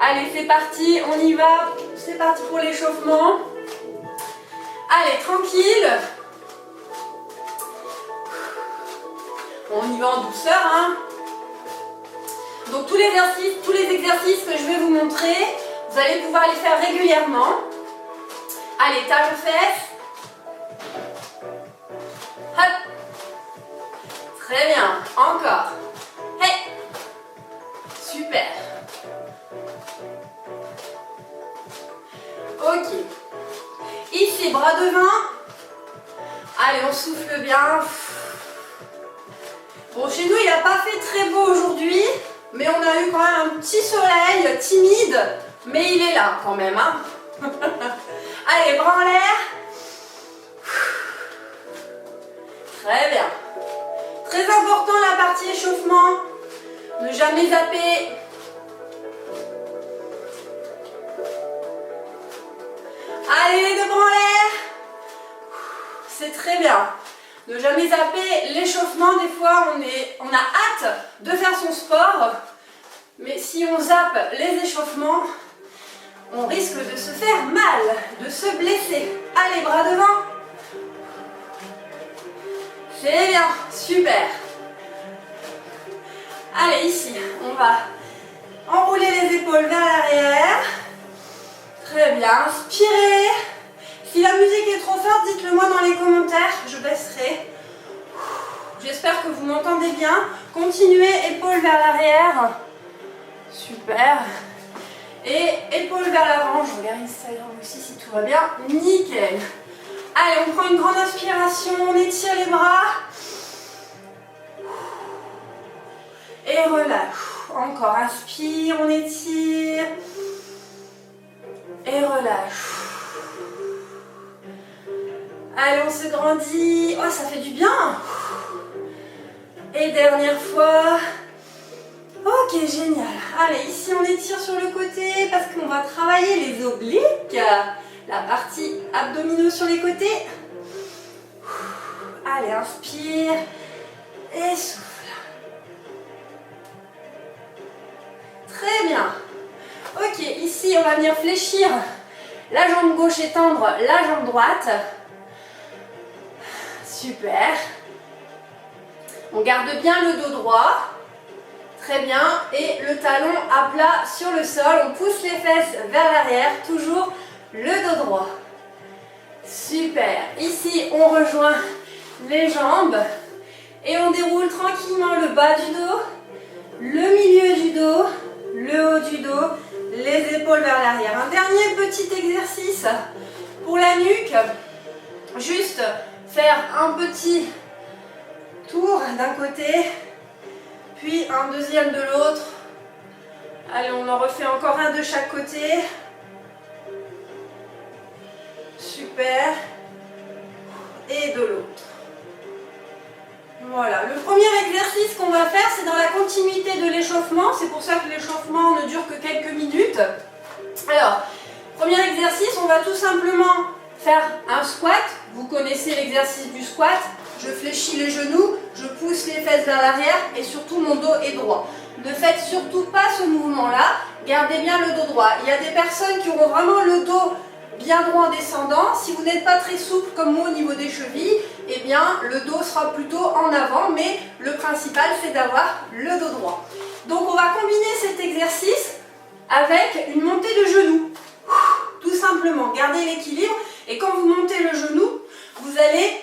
Allez, c'est parti, on y va. C'est parti pour l'échauffement. Allez, tranquille. On y va en douceur, hein. Donc tous les exercices que je vais vous montrer, vous allez pouvoir les faire régulièrement. Allez, table aux fesses. Hop. Très bien. Encore. Hey. Super. Ok. Ici, bras devant. Allez, on souffle bien. Bon, chez nous, il n'a pas fait très beau aujourd'hui, mais on a eu quand même un petit soleil timide, mais il est là quand même, hein. Allez, bras en l'air. Très bien. Très important la partie échauffement. Ne jamais zapper. Allez, les deux bras en l'air. C'est très bien. Ne jamais zapper l'échauffement. Des fois, on a hâte de faire son sport. Mais si on zappe les échauffements, on risque de se faire mal, de se blesser. Allez, bras devant. C'est bien, super. Allez, ici, on va enrouler les épaules vers l'arrière. Très bien, inspirez. Si la musique est trop forte, dites-le moi dans les commentaires, je baisserai. J'espère que vous m'entendez bien. Continuez, épaules vers l'arrière. Super. Et épaules vers l'avant. Je regarde Instagram aussi si tout va bien. Nickel. Allez, on prend une grande inspiration, on étire les bras. Et relâche. Encore, inspire, on étire. Et relâche. Allez, on se grandit. Oh, ça fait du bien. Et dernière fois. Ok, génial. Allez, ici, on étire sur le côté parce qu'on va travailler les obliques. La partie abdominaux sur les côtés. Allez, inspire. Et souffle. Très bien. Ok, ici, on va venir fléchir la jambe gauche et tendre la jambe droite. Super. On garde bien le dos droit. Très bien. Et le talon à plat sur le sol. On pousse les fesses vers l'arrière. Toujours le dos droit. Super. Ici, on rejoint les jambes. Et on déroule tranquillement le bas du dos, le milieu du dos, le haut du dos, les épaules vers l'arrière. Un dernier petit exercice pour la nuque. Juste faire un petit tour d'un côté, puis un deuxième de l'autre. Allez, on en refait encore un de chaque côté. Super. Et de l'autre. Voilà, le premier exercice qu'on va faire, c'est dans la continuité de l'échauffement. C'est pour ça que l'échauffement ne dure que quelques minutes. Alors, premier exercice, on va tout simplement faire un squat. Vous connaissez l'exercice du squat. Je fléchis les genoux, je pousse les fesses vers l'arrière et surtout mon dos est droit. Ne faites surtout pas ce mouvement-là. Gardez bien le dos droit. Il y a des personnes qui auront vraiment le dos bien droit en descendant. Si vous n'êtes pas très souple comme moi au niveau des chevilles, eh bien le dos sera plutôt en avant, mais le principal c'est d'avoir le dos droit. Donc on va combiner cet exercice avec une montée de genoux. Tout simplement, gardez l'équilibre et quand vous montez le genou, vous allez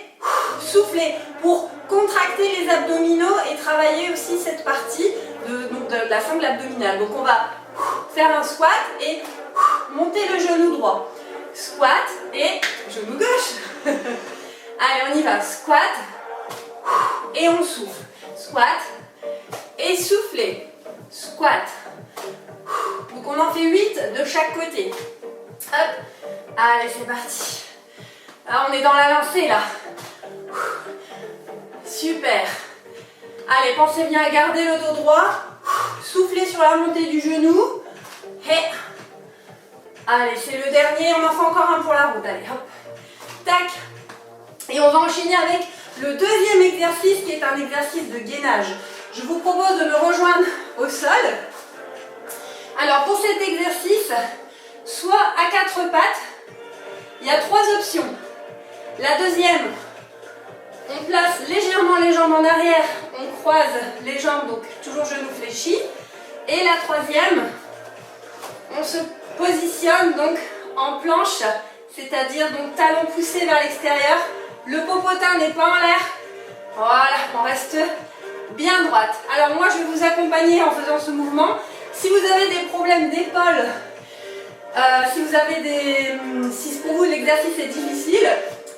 souffler pour contracter les abdominaux et travailler aussi cette partie de la sangle abdominale. Donc on va faire un squat et monter le genou droit. Squat et genou gauche. Allez, on y va. Squat et on souffle. Squat et souffler. Squat. Donc on en fait 8 de chaque côté. Hop. Allez, c'est parti. Là, on est dans la lancée là. Super. Allez, pensez bien à garder le dos droit. Soufflez sur la montée du genou. Et allez, c'est le dernier. On en fait encore un pour la route. Allez, hop. Tac. Et on va enchaîner avec le deuxième exercice qui est un exercice de gainage. Je vous propose de me rejoindre au sol. Alors pour cet exercice, soit à 4 pattes, il y a 3 options. La deuxième, on place légèrement les jambes en arrière, on croise les jambes, donc toujours genoux fléchis. Et la troisième, on se positionne donc en planche, c'est-à-dire donc talons poussés vers l'extérieur. Le popotin n'est pas en l'air. Voilà, on reste bien droite. Alors moi, je vais vous accompagner en faisant ce mouvement. Si vous avez des problèmes d'épaule, si pour vous l'exercice est difficile,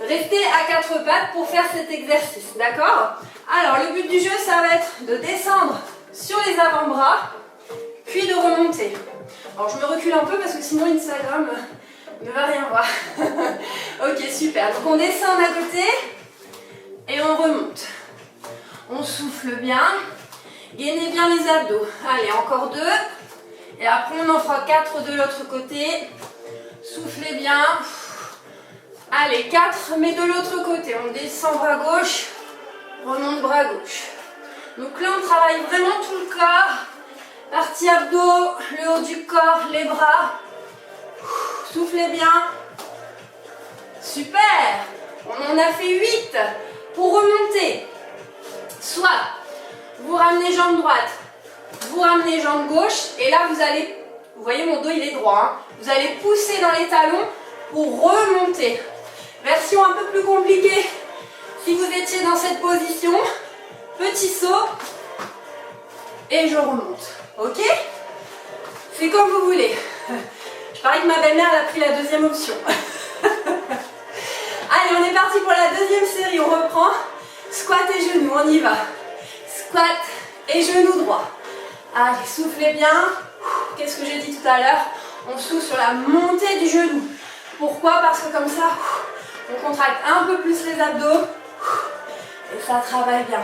restez à 4 pattes pour faire cet exercice, d'accord? Alors le but du jeu, ça va être de descendre sur les avant-bras, puis de remonter. Alors je me recule un peu parce que sinon Instagram ne va rien voir. Ok, super. Donc on descend d'un côté et on remonte. On souffle bien. Gainez bien les abdos. Allez, encore 2. Et après on en fera 4 de l'autre côté. Soufflez bien. Allez, 4, mais de l'autre côté. On descend bras gauche, remonte bras gauche. Donc là, on travaille vraiment tout le corps. Partie abdos, le haut du corps, les bras. Soufflez bien. Super. On en a fait 8. Pour remonter, soit vous ramenez jambe droite, vous ramenez jambe gauche. Et là, vous voyez mon dos, il est droit. Hein, vous allez pousser dans les talons pour remonter. Version un peu plus compliquée, si vous étiez dans cette position, petit saut et je remonte. Ok? C'est comme vous voulez. Je parie que ma belle-mère a pris la deuxième option. Allez, on est parti pour la deuxième série. On reprend. Squat et genoux, on y va. Squat et genoux droit. Allez, soufflez bien. Qu'est-ce que j'ai dit tout à l'heure? On souffle sur la montée du genou. Pourquoi? Parce que comme ça, on contracte un peu plus les abdos et ça travaille bien.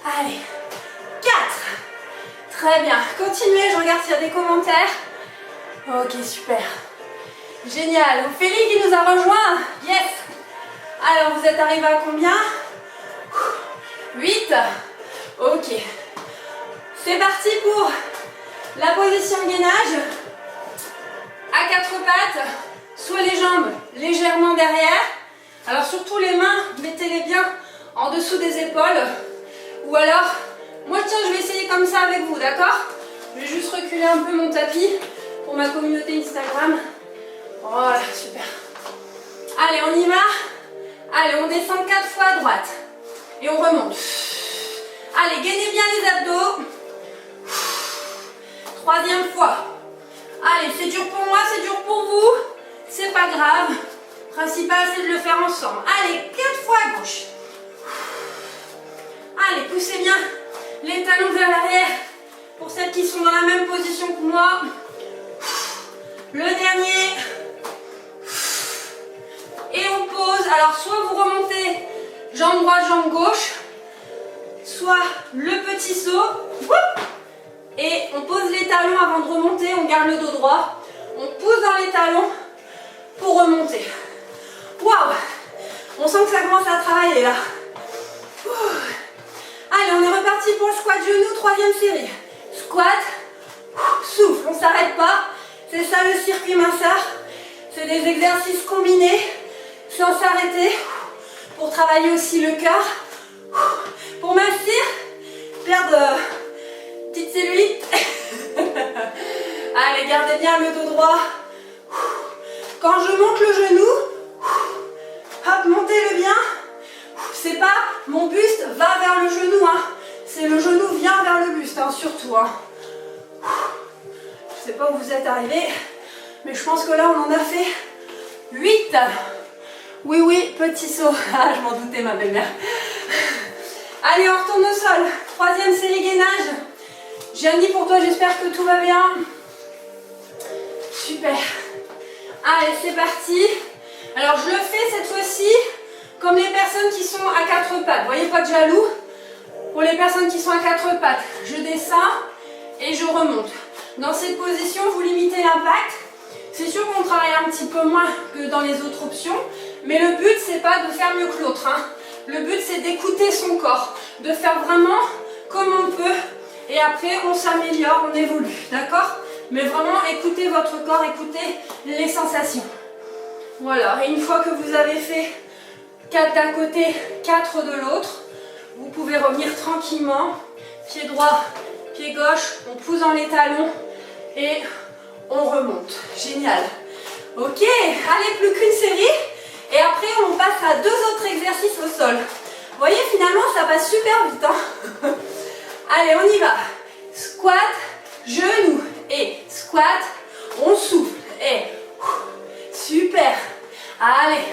Allez, 4. Très bien. Continuez, je regarde s'il y a des commentaires. Ok, super. Génial. Ophélie qui nous a rejoint. Yes. Alors, vous êtes arrivé à combien? 8. Ok. C'est parti pour la position gainage. À 4 pattes, soit les jambes légèrement derrière. Alors surtout les mains, mettez-les bien en dessous des épaules. Ou alors, moi tiens, je vais essayer comme ça avec vous, d'accord? Je vais juste reculer un peu mon tapis pour ma communauté Instagram. Voilà, super. Allez, on y va. Allez, on descend 4 fois à droite. Et on remonte. Allez, gainez bien les abdos. 3e fois. Allez, c'est dur pour moi, c'est dur pour vous. C'est pas grave. Le principal, c'est de le faire ensemble. Allez, 4 fois à gauche. Allez, poussez bien les talons vers l'arrière. Pour celles qui sont dans la même position que moi. Le dernier. Et on pose. Alors, soit vous remontez jambe droite, jambe gauche. Soit le petit saut. Et on pose les talons avant de remonter. On garde le dos droit. On pousse dans les talons pour remonter. Waouh! On sent que ça commence à travailler là. Allez, on est reparti pour le squat genou, 3e série. Squat, souffle, on ne s'arrête pas. C'est ça le circuit minceur. C'est des exercices combinés, sans s'arrêter, pour travailler aussi le cœur. Pour mincir, perdre petite cellulite. Allez, gardez bien le dos droit. Quand je monte le genou, hop, montez-le bien. C'est pas mon buste va vers le genou, hein. C'est le genou vient vers le buste, hein, surtout. Hein. Je sais pas où vous êtes arrivés, mais je pense que là, on en a fait 8. Oui, oui, petit saut. Ah, je m'en doutais, ma belle-mère. Allez, on retourne au sol. 3e série gainage. Gianni, pour toi, j'espère que tout va bien. Super. Allez, c'est parti. Alors, je le fais cette fois-ci comme les personnes qui sont à 4 pattes. Vous voyez, pas de jaloux. Pour les personnes qui sont à 4 pattes, je descends et je remonte. Dans cette position, vous limitez l'impact. C'est sûr qu'on travaille un petit peu moins que dans les autres options, mais le but, c'est pas de faire mieux que l'autre. Hein. Le but, c'est d'écouter son corps, de faire vraiment comme on peut Et après, on s'améliore, on évolue, d'accord? Mais vraiment, écoutez votre corps, écoutez les sensations. Voilà, et une fois que vous avez fait 4 d'un côté, 4 de l'autre, vous pouvez revenir tranquillement, pied droit, pied gauche, on pousse dans les talons et on remonte. Génial. Ok, allez, plus qu'une série. Et après, on passe à 2 autres exercices au sol. Vous voyez, finalement, ça passe super vite. Hein. Allez, on y va. Squat, genou et squat. On souffle et super. Allez.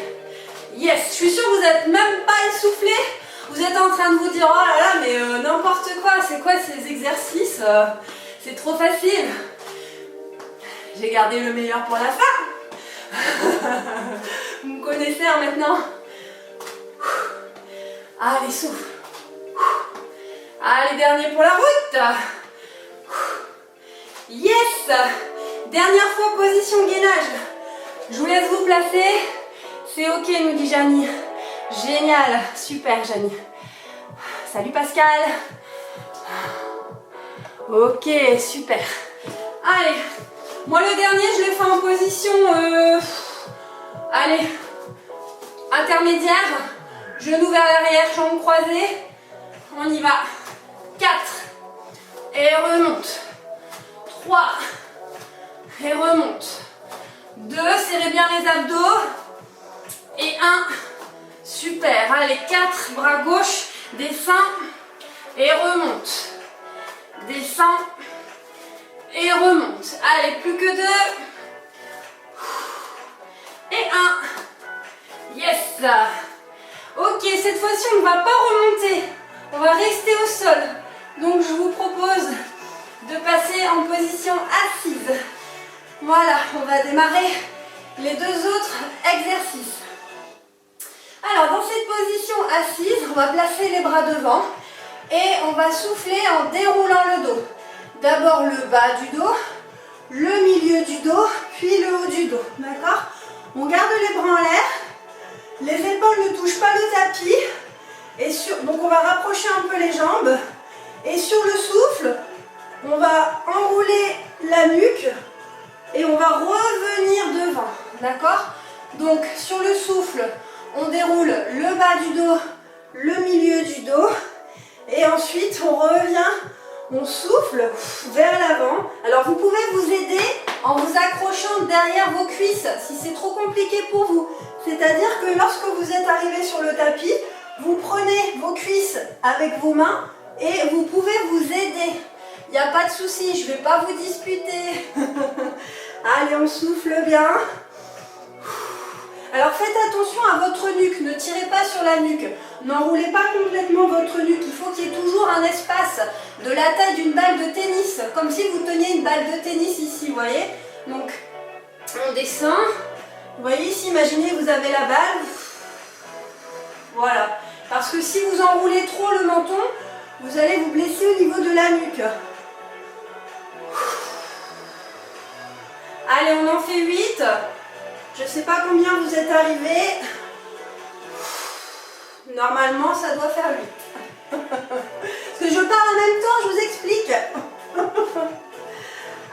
Yes, je suis sûre que vous n'êtes même pas essoufflé. Vous êtes en train de vous dire, oh là là, mais n'importe quoi. C'est quoi ces exercices? C'est trop facile. J'ai gardé le meilleur pour la fin. Vous me connaissez hein, maintenant. Allez, souffle. Allez, dernier pour la route. Yes. Dernière fois, position gainage. Je vous laisse vous placer. C'est ok, nous dit Janie. Génial. Super, Janie. Salut, Pascal. Ok, super. Allez. Moi, le dernier, je l'ai fait en position... allez. Intermédiaire. Genoux vers l'arrière, jambes croisées. On y va. 4. Et remonte. 3. Et remonte. 2. Serrez bien les abdos. Et 1. Super. Allez, 4. Bras gauche. Descends. Et remonte. Descends. Et remonte. Allez, plus que 2. Et 1. Yes. Ok, cette fois-ci, on ne va pas remonter. On va rester au sol. Donc, je vous propose de passer en position assise. Voilà, on va démarrer les 2 autres exercices. Alors, dans cette position assise, on va placer les bras devant et on va souffler en déroulant le dos. D'abord le bas du dos, le milieu du dos, puis le haut du dos. D'accord? On garde les bras en l'air. Les épaules ne touchent pas le tapis. Donc on va rapprocher un peu les jambes. Et sur le souffle, on va enrouler la nuque et on va revenir devant. D'accord? Donc sur le souffle, on déroule le bas du dos, le milieu du dos. Et ensuite on revient, on souffle vers l'avant. Alors vous pouvez vous aider en vous accrochant derrière vos cuisses si c'est trop compliqué pour vous. C'est-à-dire que lorsque vous êtes arrivé sur le tapis, vous prenez vos cuisses avec vos mains et vous pouvez vous aider. Il n'y a pas de souci, je ne vais pas vous disputer. Allez, on souffle bien. Alors faites attention à votre nuque, ne tirez pas sur la nuque. N'enroulez pas complètement votre nuque. Il faut qu'il y ait toujours un espace de la taille d'une balle de tennis. Comme si vous teniez une balle de tennis ici, vous voyez. Donc, on descend. Vous voyez ici, imaginez vous avez la balle. Voilà. Parce que si vous enroulez trop le menton, vous allez vous blesser au niveau de la nuque. Allez, on en fait 8. Je ne sais pas combien vous êtes arrivés. Normalement, ça doit faire 8. Parce que je parle en même temps, je vous explique.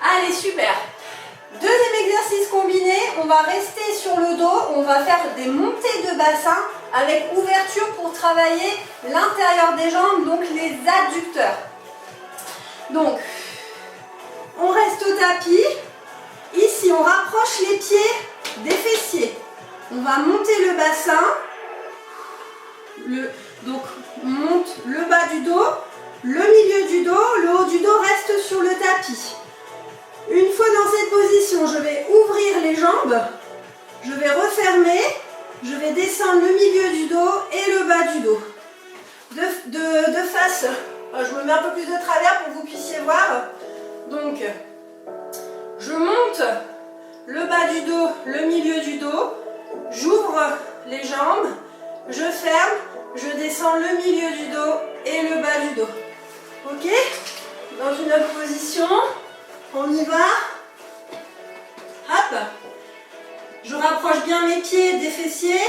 Allez, super. Deuxième exercice combiné, on va rester sur le dos, on va faire des montées de bassin avec ouverture pour travailler l'intérieur des jambes, donc les adducteurs. Donc, on reste au tapis. Ici, on rapproche les pieds des fessiers. On va monter le bassin. Donc, on monte le bas du dos, le milieu du dos, le haut du dos reste sur le tapis. Une fois dans cette position, je vais ouvrir les jambes, je vais refermer, je vais descendre le milieu du dos et le bas du dos. De face, je me mets un peu plus de travers pour que vous puissiez voir. Donc, je monte le bas du dos, le milieu du dos, j'ouvre les jambes, je ferme, je descends le milieu du dos et le bas du dos. Ok? Dans une autre position. On y va. Hop. Je rapproche bien mes pieds des fessiers.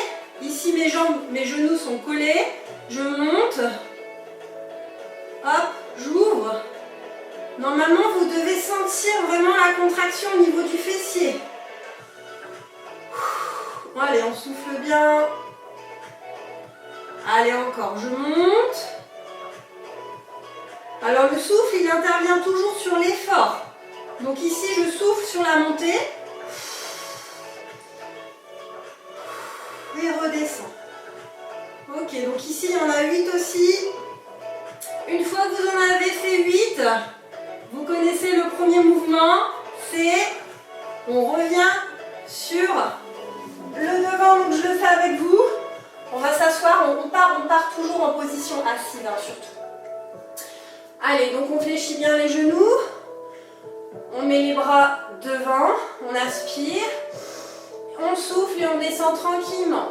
Ici, mes jambes, mes genoux sont collés. Je monte. Hop, j'ouvre. Normalement, vous devez sentir vraiment la contraction au niveau du fessier. Allez, on souffle bien. Allez, encore, je monte. Alors le souffle, il intervient toujours sur l'effort. Donc ici, je souffle sur la montée. Et redescends. Ok, donc ici, il y en a 8 aussi. Une fois que vous en avez fait 8, vous connaissez le premier mouvement. C'est, on revient sur le devant, donc je le fais avec vous. On va s'asseoir, on part toujours en position assise, hein, surtout. Allez, donc on fléchit bien les genoux. On met les bras devant, on aspire. On souffle et on descend tranquillement.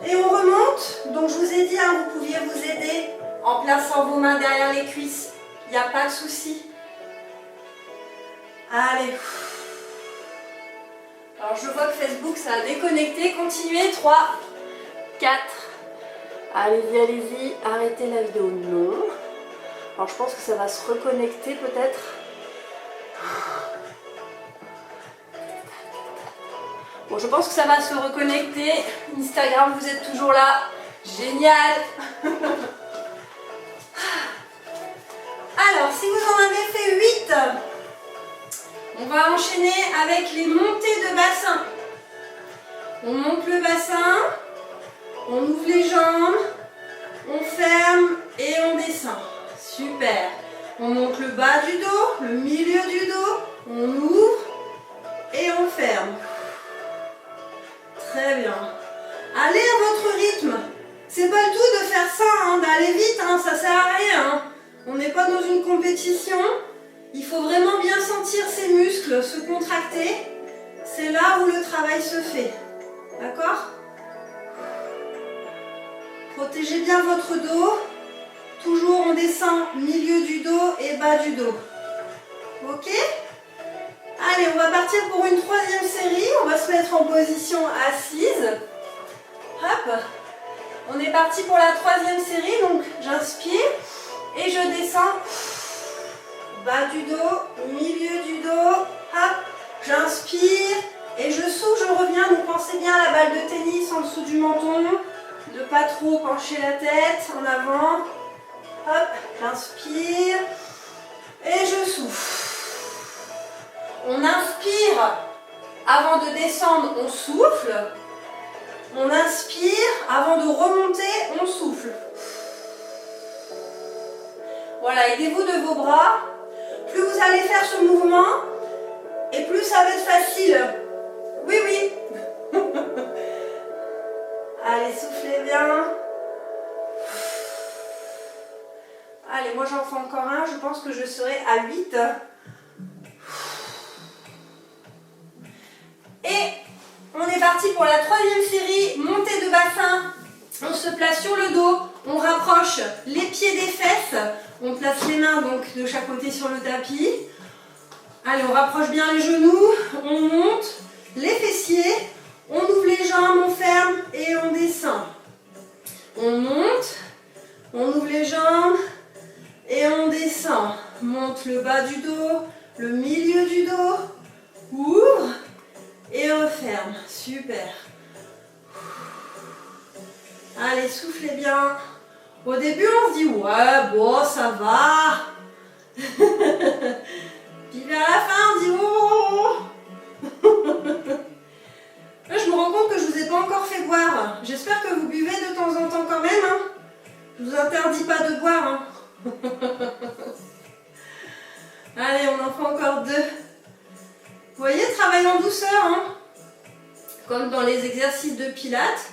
Et on remonte. Donc je vous ai dit, hein, vous pouviez vous aider en plaçant vos mains derrière les cuisses. Il n'y a pas de souci. Allez. Alors je vois que Facebook ça a déconnecté. Continuez. 3, 4. Allez-y, allez-y. Arrêtez la vidéo. Non. Alors je pense que ça va se reconnecter peut-être. Bon, je pense que ça va se reconnecter. Instagram, vous êtes toujours là. Génial. Alors, si vous en avez fait 8, on va enchaîner avec les montées de bassin. On monte le bassin, on ouvre les jambes, on ferme et on descend. Super. On monte le bas du dos, le milieu du dos, on ouvre et on ferme. Très bien. Allez à votre rythme. C'est pas le tout de faire ça, hein, d'aller vite, hein, ça sert à rien. Hein. On n'est pas dans une compétition. Il faut vraiment bien sentir ses muscles se contracter. C'est là où le travail se fait. D'accord? Protégez bien votre dos. Toujours on descend milieu du dos et bas du dos. Ok? Allez, on va partir pour une 3e série. On va se mettre en position assise. Hop. On est parti pour la 3e série. Donc, j'inspire et je descends. Bas du dos, milieu du dos. Hop. J'inspire et je souffle, je reviens. Donc, pensez bien à la balle de tennis en dessous du menton. Ne pas trop pencher la tête en avant. Hop. J'inspire et je souffle. On inspire, avant de descendre, on souffle. On inspire, avant de remonter, on souffle. Voilà, aidez-vous de vos bras. Plus vous allez faire ce mouvement, et plus ça va être facile. Oui, oui. Allez, soufflez bien. Allez, moi j'en fais encore un, je pense que je serai à 8. Et on est parti pour la 3e série, montée de bassin. On se place sur le dos, on rapproche les pieds des fesses. On place les mains donc de chaque côté sur le tapis. Allez, on rapproche bien les genoux, on monte les fessiers, on ouvre les jambes, on ferme et on descend. On monte, on ouvre les jambes et on descend. Monte le bas du dos, le milieu du dos, ouvre. Et referme. Super. Allez, soufflez bien. Au début, on se dit, ouais, bon, ça va. Puis vers la fin, on se dit, oh. Là, je me rends compte que je ne vous ai pas encore fait boire. J'espère que vous buvez de temps en temps quand même. Hein. Je ne vous interdis pas de boire. Hein. Allez, on en fait encore 2. Vous voyez, travaille en douceur, hein. Comme dans les exercices de pilates,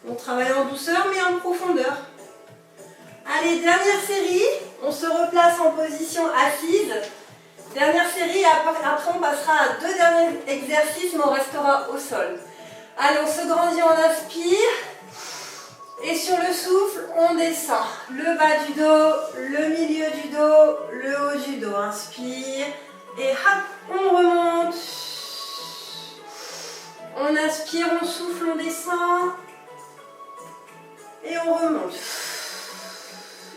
on travaille en douceur mais en profondeur. Allez, dernière série, on se replace en position assise. Dernière série, après on passera à 2 derniers exercices, mais on restera au sol. Allez, on se grandit, on inspire. Et sur le souffle, on descend. Le bas du dos, le milieu du dos, le haut du dos. Inspire. Et hop, on remonte. On inspire, on souffle, on descend. Et on remonte.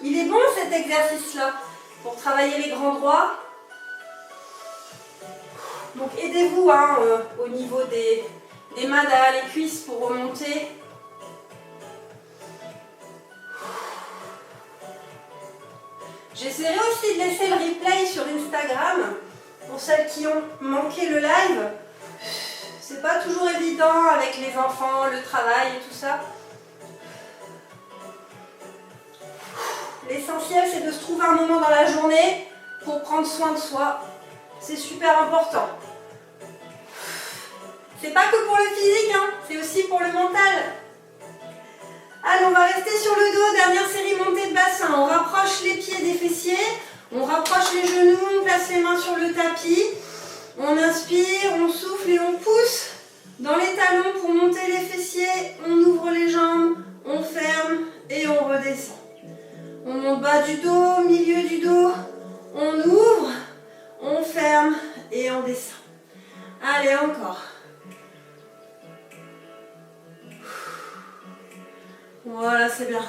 Il est bon cet exercice-là pour travailler les grands droits. Donc aidez-vous au niveau des mains derrière les cuisses pour remonter. J'essaierai aussi de laisser le replay sur Instagram pour celles qui ont manqué le live. C'est pas toujours évident avec les enfants, le travail et tout ça. L'essentiel, c'est de se trouver un moment dans la journée pour prendre soin de soi. C'est super important. C'est pas que pour le physique, c'est aussi pour le mental. Allez, on va rester sur le dos. Dernière série montée de bassin. On rapproche les pieds des fessiers. On rapproche les genoux. On place les mains sur le tapis. On inspire, on souffle et on pousse dans les talons pour monter les fessiers. On ouvre les jambes. On ferme et on redescend. On monte bas du dos, milieu du dos. On ouvre, on ferme et on descend. Allez, encore. Voilà, c'est bien.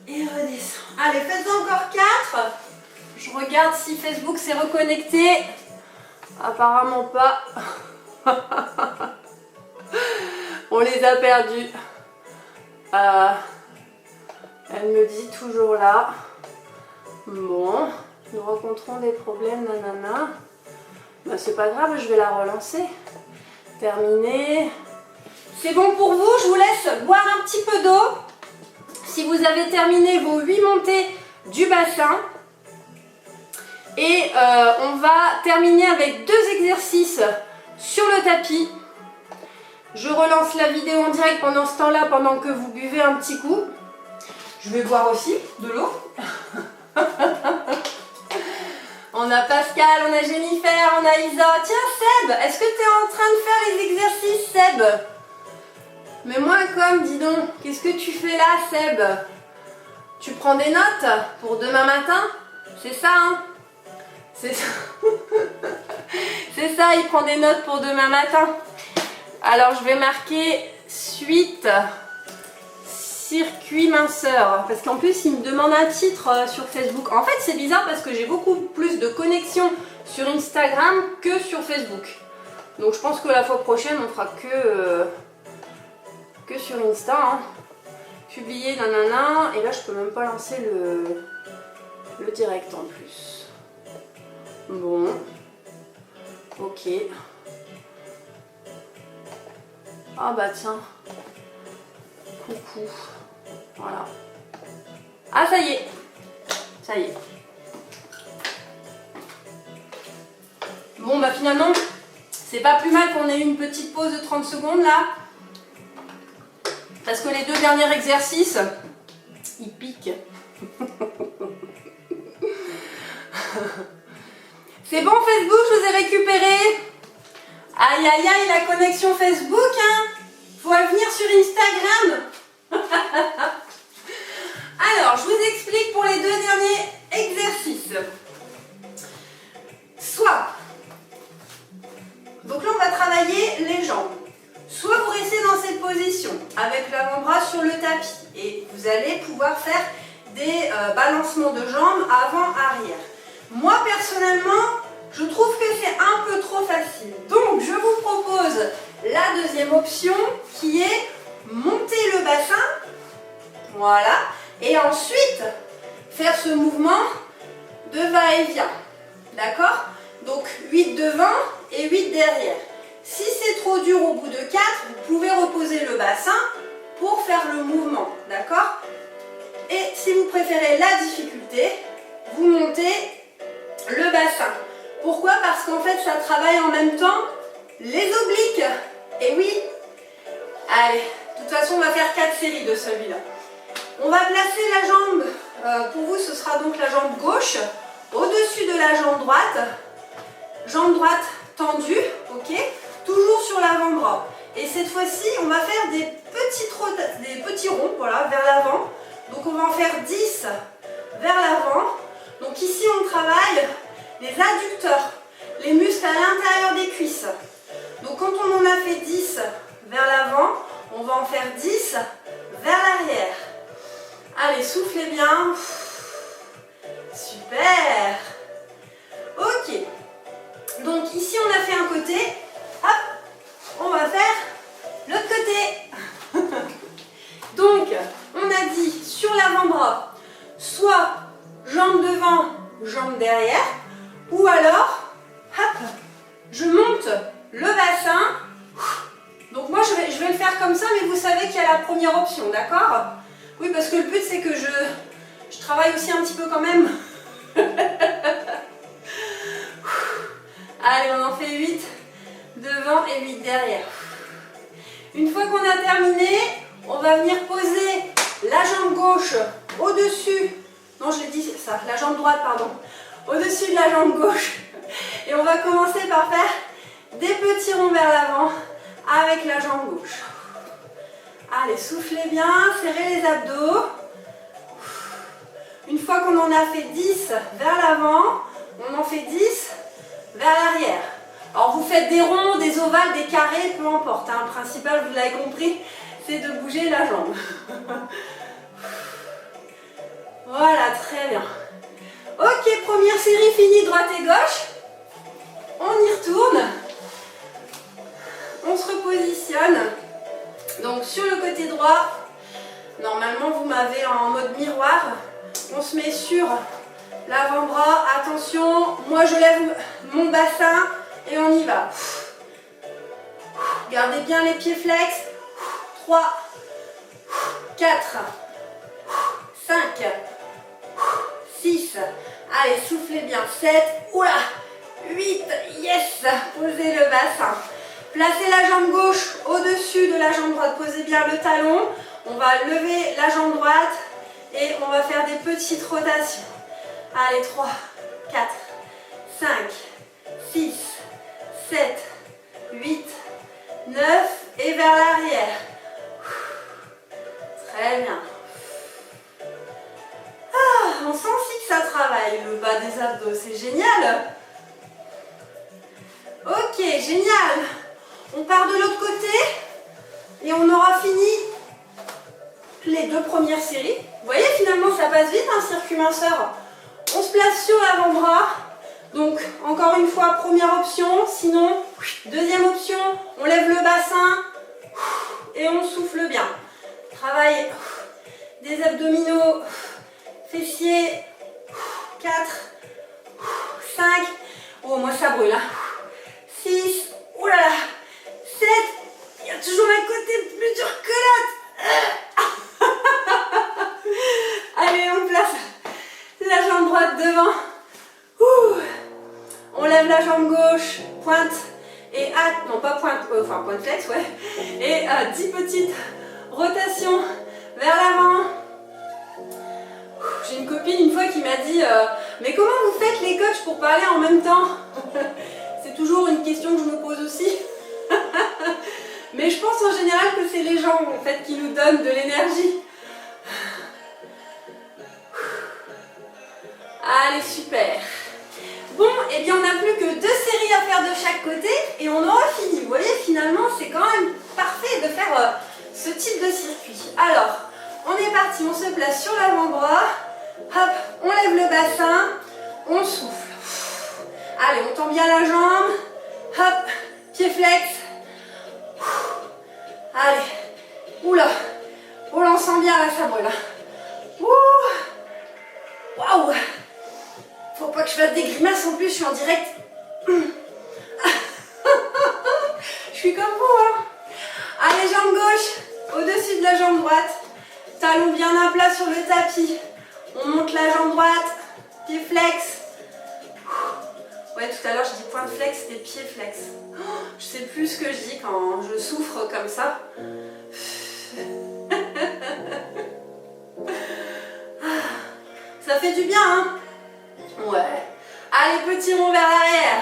Et redescend. Allez, faites-en encore 4. Je regarde si Facebook s'est reconnecté. Apparemment pas. On les a perdus. Elle me dit toujours là. Bon, nous rencontrons des problèmes, nanana. Ben, c'est pas grave, je vais la relancer. Terminé. C'est bon pour vous, je vous laisse boire un petit peu d'eau. Si vous avez terminé vos 8 montées du bassin. Et on va terminer avec 2 exercices sur le tapis. Je relance la vidéo en direct pendant ce temps-là, pendant que vous buvez un petit coup. Je vais boire aussi de l'eau. On a Pascal, on a Jennifer, on a Isa. Tiens Seb, est-ce que tu es en train de faire les exercices Seb? Mais moi comme, dis donc, qu'est-ce que tu fais là Seb? Tu prends des notes pour demain matin? C'est ça C'est ça. C'est ça, il prend des notes pour demain matin. Alors je vais marquer suite circuit minceur. Parce qu'en plus il me demande un titre sur Facebook. En fait c'est bizarre parce que j'ai beaucoup plus de connexions sur Instagram que sur Facebook. Donc je pense que la fois prochaine on fera que sur Insta. Publier nanana. Et là je peux même pas lancer le direct en plus. Bon. Ok. Ah bah tiens. Coucou. Voilà. Ah ça y est. Ça y est. Bon bah finalement, c'est pas plus mal qu'on ait eu une petite pause de 30 secondes là. Parce que les 2 derniers exercices, ils piquent. C'est bon Facebook, je vous ai récupéré. Aïe aïe aïe, la connexion Facebook, faut venir sur Instagram. Alors, je vous explique pour les 2 derniers exercices. Soit, donc là on va travailler les jambes. Soit vous restez dans cette position avec l'avant-bras sur le tapis et vous allez pouvoir faire des balancements de jambes avant-arrière. Moi personnellement, je trouve que c'est un peu trop facile. Donc je vous propose la deuxième option qui est monter le bassin. Voilà. Et ensuite faire ce mouvement de va-et-vient. D'accord? Donc 8 devant et 8 derrière. Si c'est trop dur au bout de 4, vous pouvez reposer le bassin pour faire le mouvement. D'accord? Et si vous préférez la difficulté, vous montez le bassin. Pourquoi? Parce qu'en fait, ça travaille en même temps les obliques. Et oui. Allez, de toute façon, on va faire 4 séries de celui-là. On va placer la jambe, pour vous, ce sera donc la jambe gauche, au-dessus de la jambe droite. Jambe droite tendue, ok? Toujours sur l'avant-bras. Et cette fois-ci, on va faire des petits ronds, voilà, vers l'avant. Donc, on va en faire 10 vers l'avant. Donc, ici, on travaille les adducteurs, les muscles à l'intérieur des cuisses. Donc, quand on en a fait 10 vers l'avant, on va en faire 10 vers l'arrière. Allez, soufflez bien. Super. Ok. Donc ici, on a fait un côté. Hop, on va faire l'autre côté. Donc, on a dit sur l'avant-bras, soit jambe devant, jambe derrière, ou alors, hop, je monte le bassin. Donc moi, je vais le faire comme ça, mais vous savez qu'il y a la première option, d'accord? Oui, parce que le but, c'est que je travaille aussi un petit peu quand même. Allez, on en fait 8 devant et 8 derrière. Une fois qu'on a terminé, on va venir poser la jambe gauche au-dessus. Non, je l'ai dit, c'est ça, la jambe droite, pardon. Au-dessus de la jambe gauche. Et on va commencer par faire des petits ronds vers l'avant avec la jambe gauche. Allez, soufflez bien, serrez les abdos. Une fois qu'on en a fait 10 vers l'avant, on en fait 10 vers l'arrière. Alors vous faites des ronds, des ovales, des carrés, peu importe. Hein. Le principal, vous l'avez compris, c'est de bouger la jambe. Voilà, très bien. Ok, première série finie, droite et gauche. On y retourne. On se repositionne. Donc sur le côté droit, normalement vous m'avez en mode miroir. On se met sur l'avant-bras. Attention, moi je lève mon bassin et on y va. Gardez bien les pieds flex. 3, 4, 5, 6. Allez, soufflez bien. 7, oula, 8, yes. Posez le bassin. Placez la jambe gauche au-dessus de la jambe droite. Posez bien le talon. On va lever la jambe droite et on va faire des petites rotations. Allez, 3, 4, 5, 6, 7, 8, 9 et vers l'arrière. Très bien. Ah, on sent aussi que ça travaille le bas des abdos, c'est génial. Ok, génial. On part de l'autre côté et on aura fini les 2 premières séries. Vous voyez, finalement, ça passe vite un circuit minceur. On se place sur l'avant-bras. Donc, encore une fois, première option. Sinon, deuxième option, on lève le bassin et on souffle bien. Travail des abdominaux, fessiers. 4, 5. Oh, moi, ça brûle. 6. Oh là là. 7. Il y a toujours un côté plus dur que l'autre. Allez, on place la jambe droite devant. On lève la jambe gauche, pointe et hâte, non pas pointe, enfin pointe flex, ouais. Et 10 petites rotations vers l'avant. J'ai une copine une fois qui m'a dit mais comment vous faites les coachs pour parler en même temps? C'est toujours une question que je me pose aussi. Mais je pense en général que c'est les gens en fait qui nous donnent de l'énergie. Allez, super. Bon, et bien on n'a plus que 2 séries à faire de chaque côté et on aura fini. Vous voyez, finalement, c'est quand même parfait de faire ce type de circuit. Alors, on est parti, on se place sur l'avant-bras. Hop, on lève le bassin, on souffle. Allez, on tend bien la jambe. Hop, pied flex. Allez, oula, on l'en sent bien là, ça brûle. Waouh! Faut pas que je fasse des grimaces en plus, je suis en direct. Je suis comme vous, hein. Allez, jambe gauche, au-dessus de la jambe droite. Talon bien à plat sur le tapis. On monte la jambe droite, pied flex. Ouais, tout à l'heure, je dis point de flex, c'était pied flex. Je sais plus ce que je dis quand je souffre comme ça. Ça fait du bien, hein? Ouais. Allez, petit rond vers l'arrière.